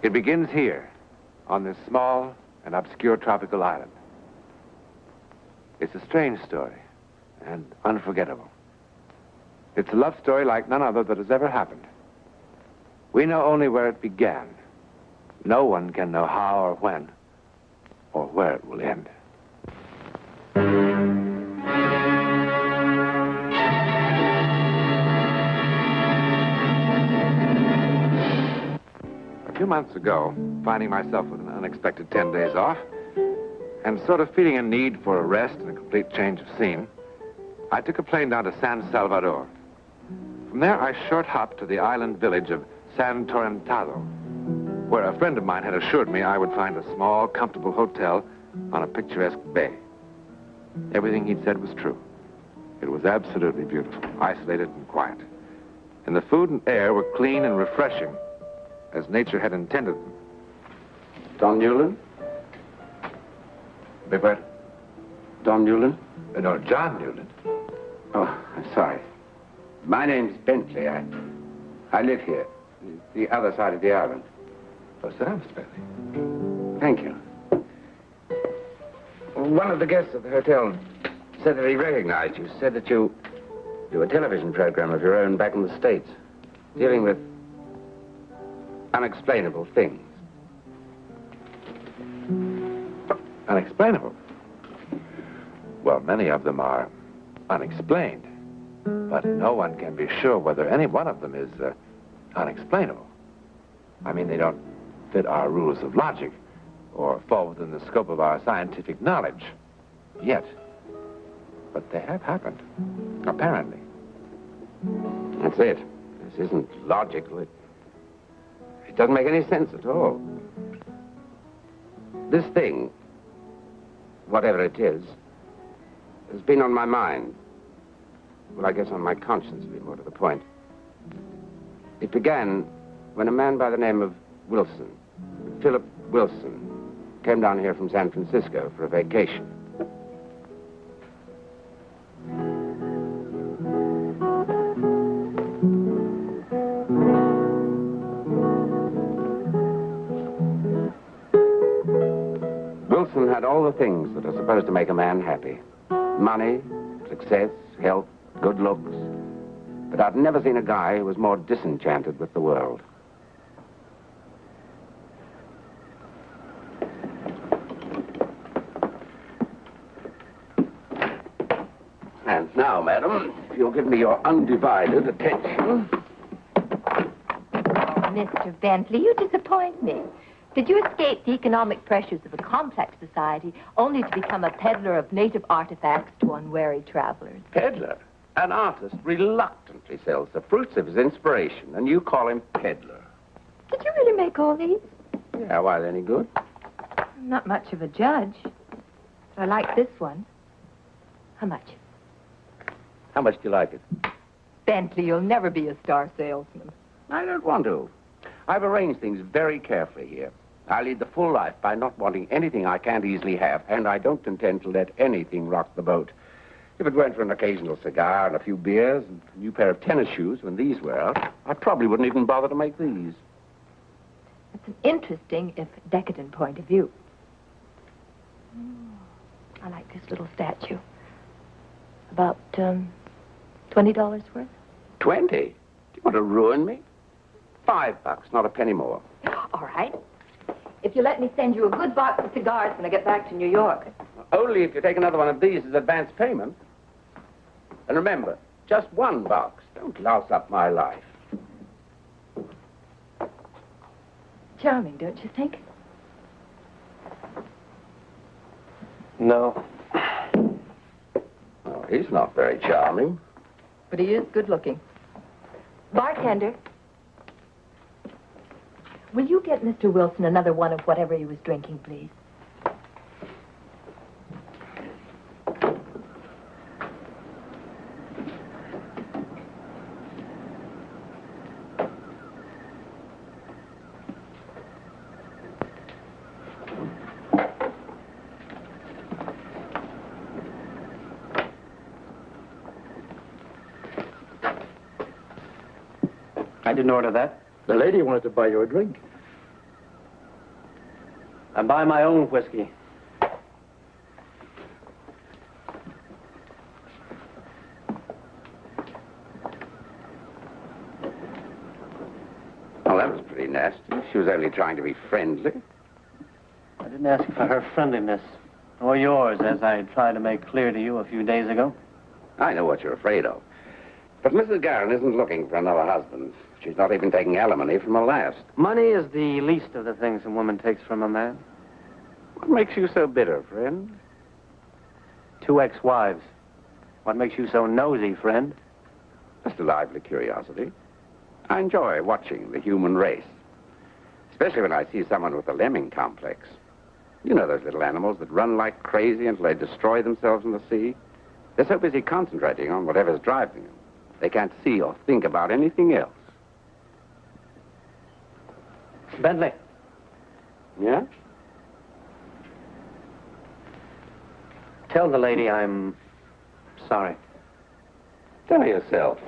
It begins here, on this small and obscure tropical island. It's a strange story and unforgettable. It's a love story like none other that has ever happened. We know only where it began. No one can know how or when or where it will end. A few months ago, finding myself with an unexpected 10 days off, and sort of feeling a need for a rest and a complete change of scene, I took a plane down to San Salvador. From there, I short hopped to the island village of San Torrentado, where a friend of mine had assured me I would find a small, comfortable hotel on a picturesque bay. Everything he'd said was true. It was absolutely beautiful, isolated and quiet. And the food and air were clean and refreshing, as nature had intended them. Don Newland? Beg pardon? Don Newland? No, John Newland. Oh, I'm sorry. My name's Bentley. I live here, the other side of the island. Oh, sit down, Mr. Bentley. Thank you. One of the guests at the hotel said that he recognized you, said that you do a television program of your own back in the States, dealing with unexplainable things. Unexplainable? Well, many of them are unexplained, but no one can be sure whether any one of them is unexplainable. I mean, they don't fit our rules of logic or fall within the scope of our scientific knowledge yet. But they have happened, apparently. That's it. This isn't logical. It doesn't make any sense at all. This thing, whatever it is, has been on my mind. Well, I guess on my conscience, to be more to the point. It began when a man by the name of Wilson, Phillip Wilson, came down here from San Francisco for a vacation. Wilson had all the things that are supposed to make a man happy. Money, success, health, good looks. But I've never seen a guy who was more disenchanted with the world. And now, madam, if you'll give me your undivided attention. Oh, Mr. Bentley, you disappoint me. Did you escape the economic pressures of a complex society only to become a peddler of native artifacts to unwary travelers? Peddler? An artist reluctantly sells the fruits of his inspiration, and you call him peddler. Did you really make all these? Yeah, why, they're any good? I'm not much of a judge. But I like this one. How much? How much do you like it? Bentley, you'll never be a star salesman. I don't want to. I've arranged things very carefully here. I lead the full life by not wanting anything I can't easily have, and I don't intend to let anything rock the boat. If it weren't for an occasional cigar and a few beers and a new pair of tennis shoes when these were out, I probably wouldn't even bother to make these. It's an interesting, if decadent, point of view. I like this little statue. About, $20 worth? 20? Do you want to ruin me? $5, not a penny more. All right. If you let me send you a good box of cigars when I get back to New York. Only if you take another one of these as advance payment. And remember, just one box. Don't louse up my life. Charming, don't you think? No. Oh, he's not very charming. But he is good looking. Bartender. Will you get Mr. Wilson another one of whatever he was drinking, please? I didn't order that. The lady wanted to buy you a drink. I buy my own whiskey. Well, that was pretty nasty. She was only trying to be friendly. I didn't ask for her friendliness, or yours, as I tried to make clear to you a few days ago. I know what you're afraid of. But Mrs. Garron isn't looking for another husband. She's not even taking alimony from her last. Money is the least of the things a woman takes from a man. What makes you so bitter, friend? 2 ex-wives. What makes you so nosy, friend? Just a lively curiosity. I enjoy watching the human race. Especially when I see someone with a lemming complex. You know those little animals that run like crazy until they destroy themselves in the sea? They're so busy concentrating on whatever's driving them. They can't see or think about anything else. Bentley. Yeah? Tell the lady I'm sorry. Tell yourself.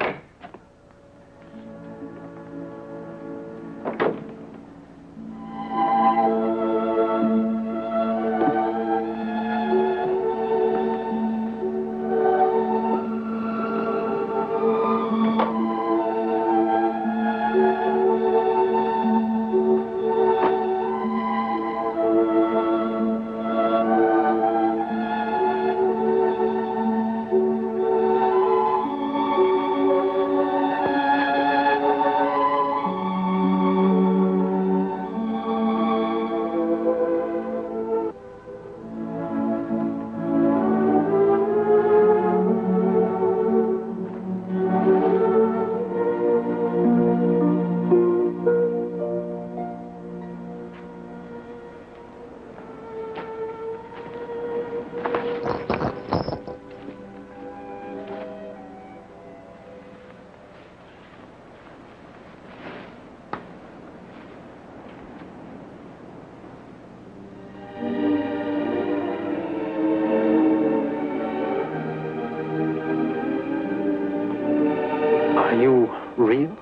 Real?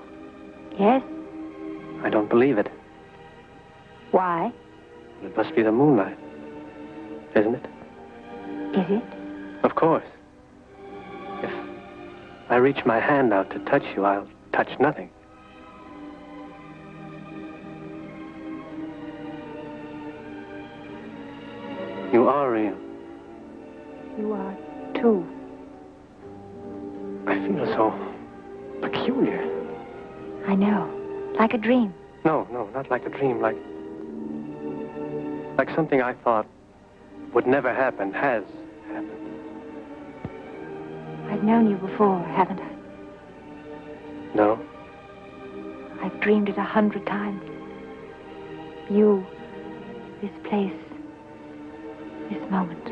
Yes. I don't believe it. Why? It must be the moonlight, isn't it? Is it? Of course. If I reach my hand out to touch you, I'll touch nothing. You are real. You are, too. I feel so peculiar. I know. Like a dream. No, not like a dream. Like something I thought would never happen has happened. I've known you before, haven't I? No. I've dreamed it 100 times. You, this place, this moment.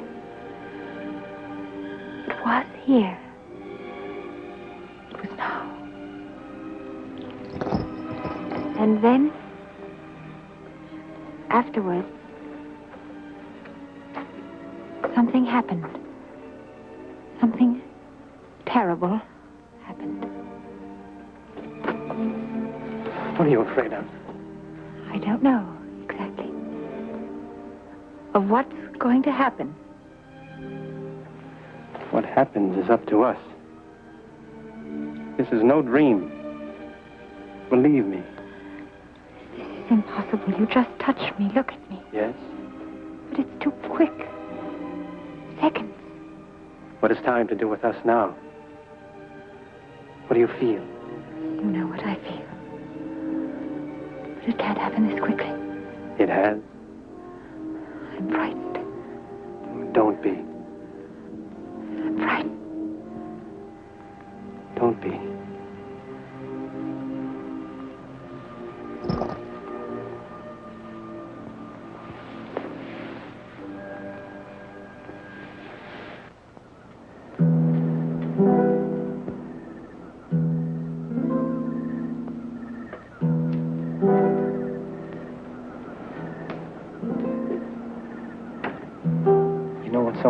It was here. It was now. And then, afterwards, something happened. Something terrible happened. What are you afraid of? I don't know exactly. Of what's going to happen. What happens is up to us. This is no dream. Believe me. This is impossible. You just touch me. Look at me. Yes? But it's too quick. Seconds. What is time to do with us now? What do you feel? You know what I feel. But it can't happen this quickly. It has. I'm frightened. Don't be. I'm frightened. Don't be.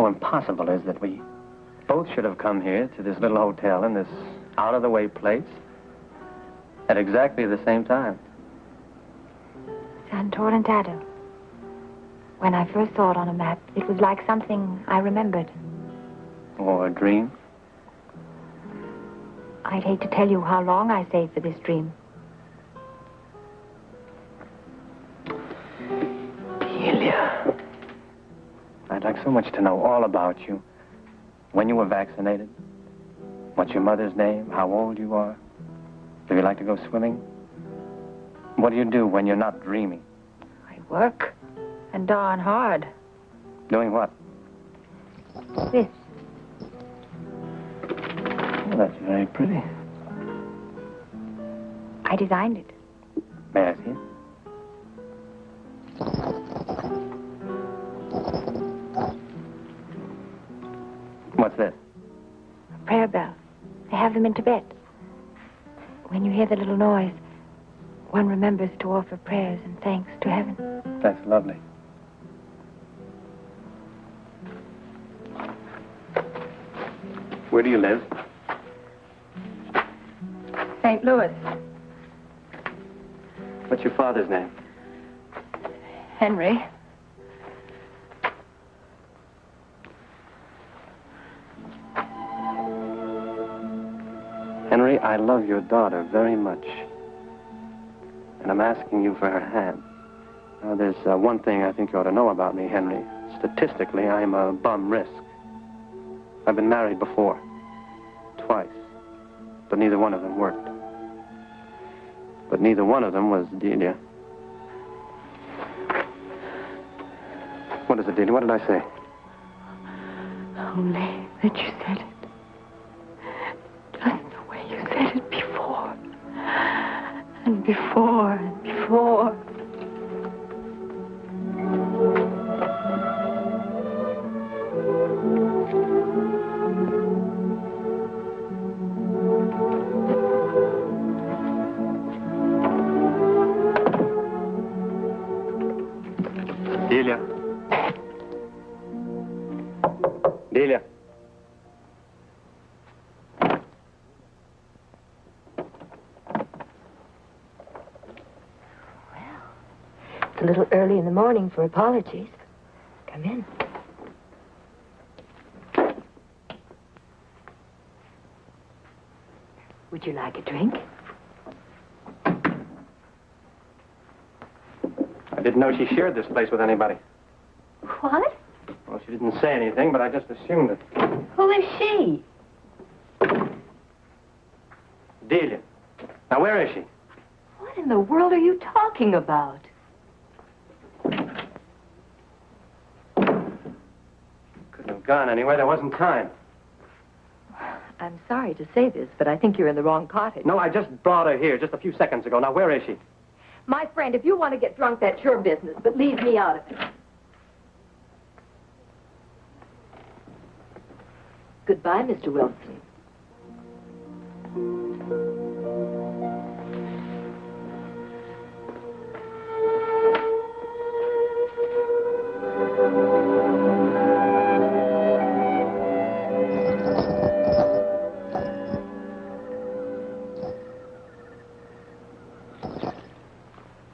Impossible is that we both should have come here to this little hotel in this out-of-the-way place at exactly the same time. San Torrentado. When I first saw it on a map, it was like something I remembered. Or a dream? I'd hate to tell you how long I saved for this dream. Delia. I'd like so much to know all about you. When you were vaccinated, what's your mother's name, how old you are, do you like to go swimming? What do you do when you're not dreaming? I work, and darn hard. Doing what? This. Well, that's very pretty. I designed it. May I see it? What's this? A prayer bell. They have them in Tibet. When you hear the little noise, one remembers to offer prayers and thanks to heaven. That's lovely. Where do you live? St. Louis. What's your father's name? Henry. Henry, I love your daughter very much. And I'm asking you for her hand. Now, there's one thing I think you ought to know about me, Henry. Statistically, I'm a bum risk. I've been married before. Twice. But neither one of them worked. But neither one of them was Delia. What is it, Delia? What did I say? Only that you said it. Just the way you said it before. And before and before. Delia. Delia. It's a little early in the morning for apologies. Come in. Would you like a drink? I didn't know she shared this place with anybody. What? Well, she didn't say anything, but I just assumed it. Who is she? Delia. Now, where is she? What in the world are you talking about? Couldn't have gone anywhere. There wasn't time. I'm sorry to say this, but I think you're in the wrong cottage. No, I just brought her here just a few seconds ago. Now, where is she? My friend, if you want to get drunk, that's your business, but leave me out of it. Goodbye, Mr. Wilson.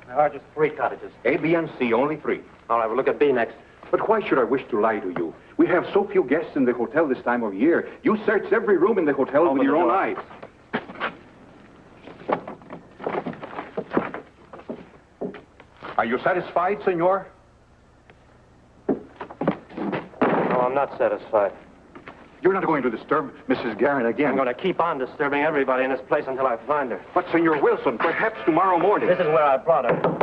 There are just 3 cottages. A, B, and C, only 3. All right, we'll look at B next. But why should I wish to lie to you? We have so few guests in the hotel this time of year. You searched every room in the hotel with your own eyes. Are you satisfied, senor? No, I'm not satisfied. You're not going to disturb Mrs. Garrett again. I'm going to keep on disturbing everybody in this place until I find her. But, Senor Wilson, perhaps tomorrow morning. This is where I brought her.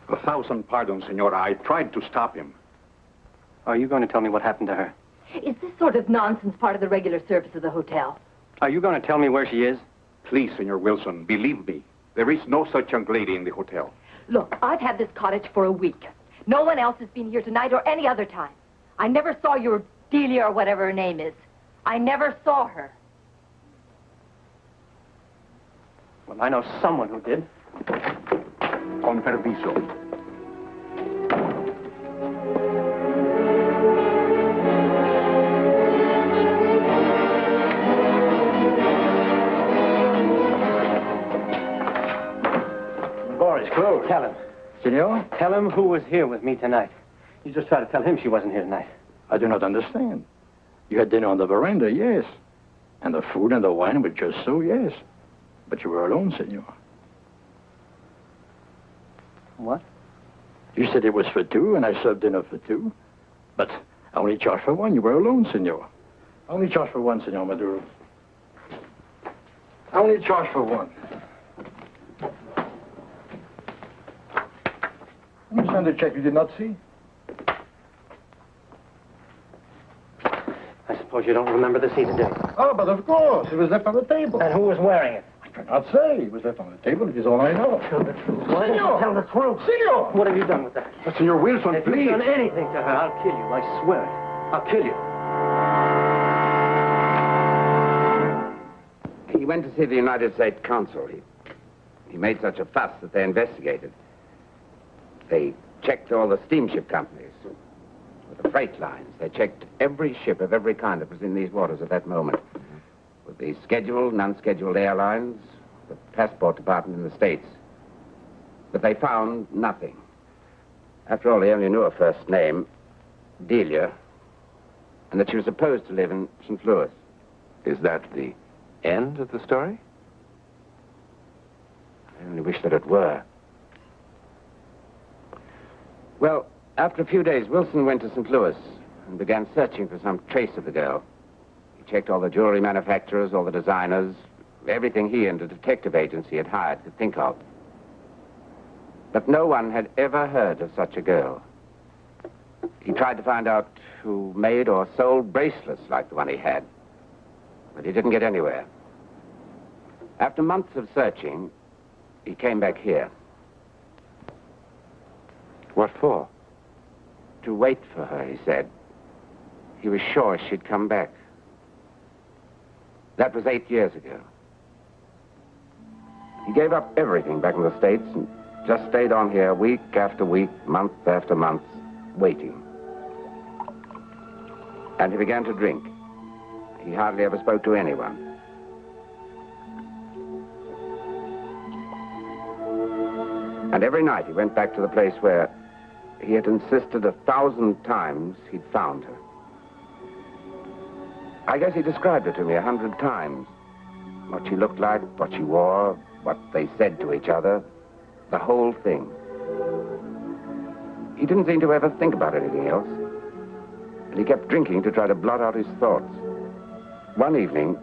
A thousand pardons, senor. I tried to stop him. Are you going to tell me what happened to her? Is this sort of nonsense part of the regular service of the hotel? Are you going to tell me where she is? Please, Senor Wilson, believe me. There is no such young lady in the hotel. Look, I've had this cottage for a week. No one else has been here tonight or any other time. I never saw your Delia or whatever her name is. I never saw her. Well, I know someone who did. Con permiso. It's closed. Tell him. Senor? Tell him who was here with me tonight. You just try to tell him she wasn't here tonight. I do not understand. You had dinner on the veranda, yes. And the food and the wine were just so, yes. But you were alone, senor. What? You said it was for two, and I served dinner for two. But I only charged for one. You were alone, senor. I only charged for one, senor Maduro. I only charged for one. You signed a check you did not see. I suppose you don't remember the seat today. Oh, but of course. It was left on the table. And who was wearing it? I cannot say. It was left on the table. It is all I know. Tell the truth. Why don't Senor! you tell the truth? Senor! What have you done with that? But Senor Wilson, If please. you've done anything to her, I'll kill you. I swear it. I'll kill you. He went to see the United States consul. He made such a fuss that they investigated. They checked all the steamship companies, with the freight lines. They checked every ship of every kind that was in these waters at that moment, with the scheduled and unscheduled airlines, the passport department in the States. But they found nothing. After all, they only knew her first name, Delia, and that she was supposed to live in St. Louis. Is that the end of the story? I only wish that it were. Well, after a few days, Wilson went to St. Louis and began searching for some trace of the girl. He checked all the jewelry manufacturers, all the designers, everything he and the detective agency had hired could think of. But no one had ever heard of such a girl. He tried to find out who made or sold bracelets like the one he had, but he didn't get anywhere. After months of searching, he came back here. What for? To wait for her, he said. He was sure she'd come back. That was 8 years ago. He gave up everything back in the States and just stayed on here week after week, month after month, waiting. And he began to drink. He hardly ever spoke to anyone. And every night he went back to the place where he had insisted 1,000 times he'd found her. I guess he described her to me 100 times. What she looked like, what she wore, what they said to each other, the whole thing. He didn't seem to ever think about anything else. And he kept drinking to try to blot out his thoughts. One evening,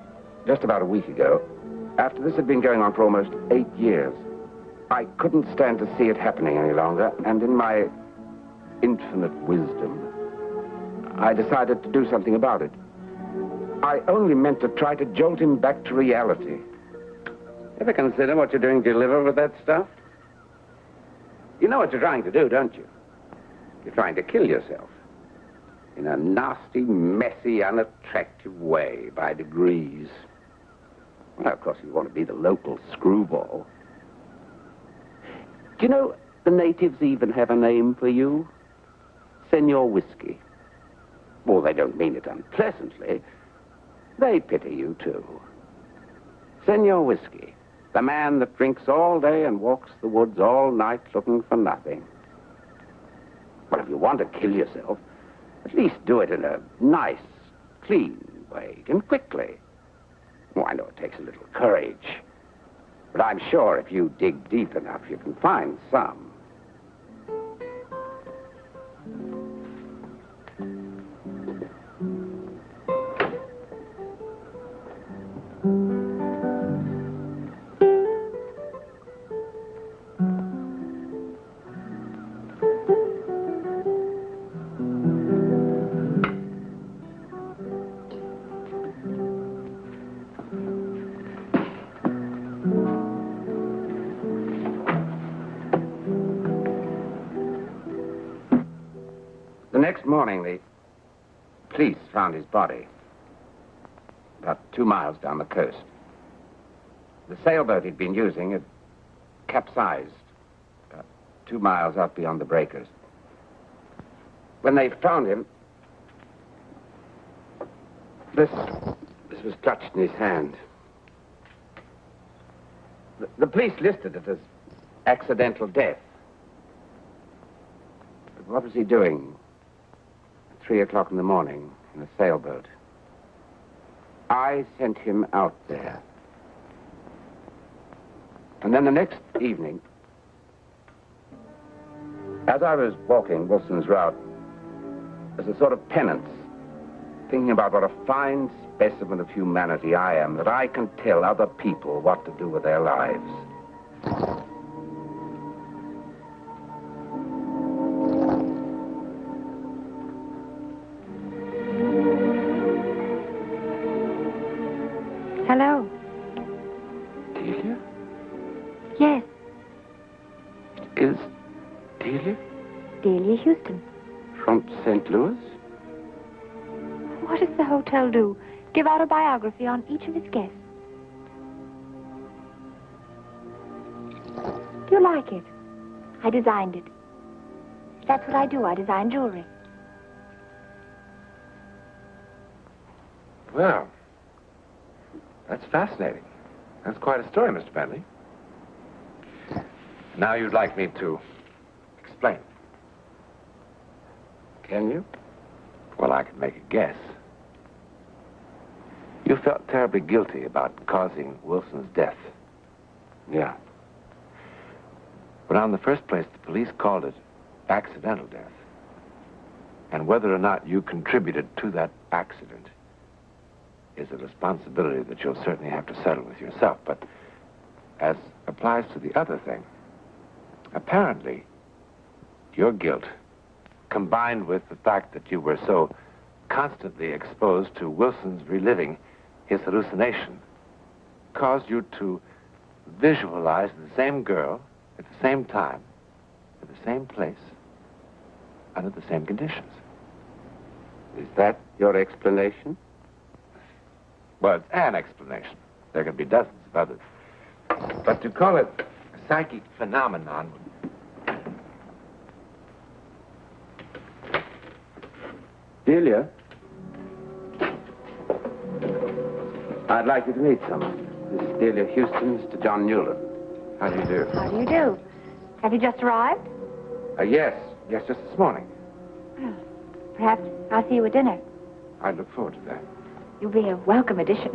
just about a week ago, after this had been going on for almost 8 years, I couldn't stand to see it happening any longer, and in my infinite wisdom, I decided to do something about it. I only meant to try to jolt him back to reality. Ever consider what you're doing to liver with that stuff? You know what you're trying to do, don't you? You're trying to kill yourself. In a nasty, messy, unattractive way, by degrees. Well, of course, you want to be the local screwball. Do you know, the natives even have a name for you? Senor Whiskey. Well, they don't mean it unpleasantly. They pity you, too. Senor Whiskey, the man that drinks all day and walks the woods all night looking for nothing. Well, if you want to kill yourself, at least do it in a nice, clean way, and quickly. Oh, I know it takes a little courage, but I'm sure if you dig deep enough, you can find some. The next morning, the police found his body about 2 miles down the coast. The sailboat he'd been using had capsized about 2 miles out beyond the breakers. When they found him, this was clutched in his hand. The police listed it as accidental death. But what was he doing at 3 o'clock in the morning in a sailboat? I sent him out there. And then the next evening, as I was walking Wilson's route, as a sort of penance, thinking about what a fine specimen of humanity I am, that I can tell other people what to do with their lives. Hello. Delia? Yes, Is Delia Delia Houston. from St. Louis? What does the hotel do? Give out a biography on each of its guests. Do you like it? I designed it. That's what I do. I design jewelry. Well, that's fascinating. That's quite a story, Mr. Bentley. Now you'd like me to explain. Can you? Well, I can make a guess. You felt terribly guilty about causing Wilson's death. Yeah. But in the first place, the police called it accidental death. And whether or not you contributed to that accident is a responsibility that you'll certainly have to settle with yourself. But as applies to the other thing, apparently, your guilt, combined with the fact that you were so constantly exposed to Wilson's reliving his hallucination, caused you to visualize the same girl at the same time, at the same place, under the same conditions. Is that your explanation? Well, it's an explanation. There can be dozens of others. But to call it a psychic phenomenon would... Delia? I'd like you to meet someone. This is Delia Houston, Mr. John Newland. How do you do? How do you do? Have you just arrived? Yes, just this morning. Well, perhaps I'll see you at dinner. I look forward to that. You'll be a welcome addition.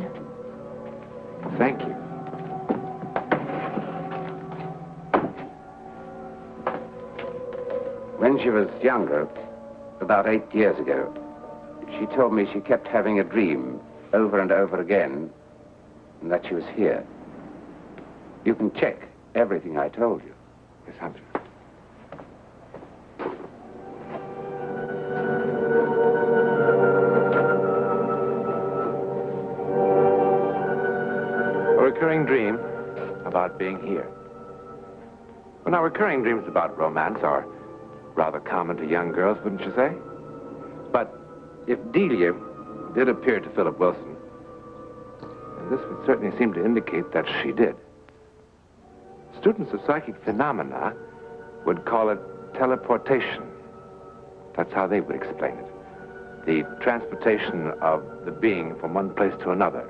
Thank you. When she was younger, about 8 years ago, she told me she kept having a dream over and over again, and that she was here. You can check everything I told you. Yes, Hunter. A recurring dream about being here. Well, now, recurring dreams about romance are rather common to young girls, wouldn't you say? But if Delia did appear to Phillip Wilson, and this would certainly seem to indicate that she did, students of psychic phenomena would call it teleportation. That's how they would explain it. The transportation of the being from one place to another,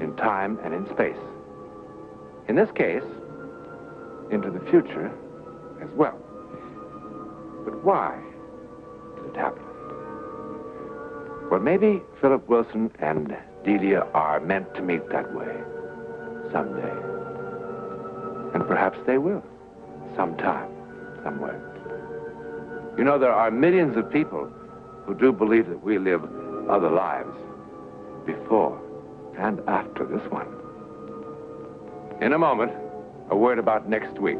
in time and in space. In this case, into the future as well. But why did it happen? Well, maybe Phillip Wilson and Delia are meant to meet that way someday. And perhaps they will, sometime, somewhere. You know, there are millions of people who do believe that we live other lives before and after this one. In a moment, a word about next week.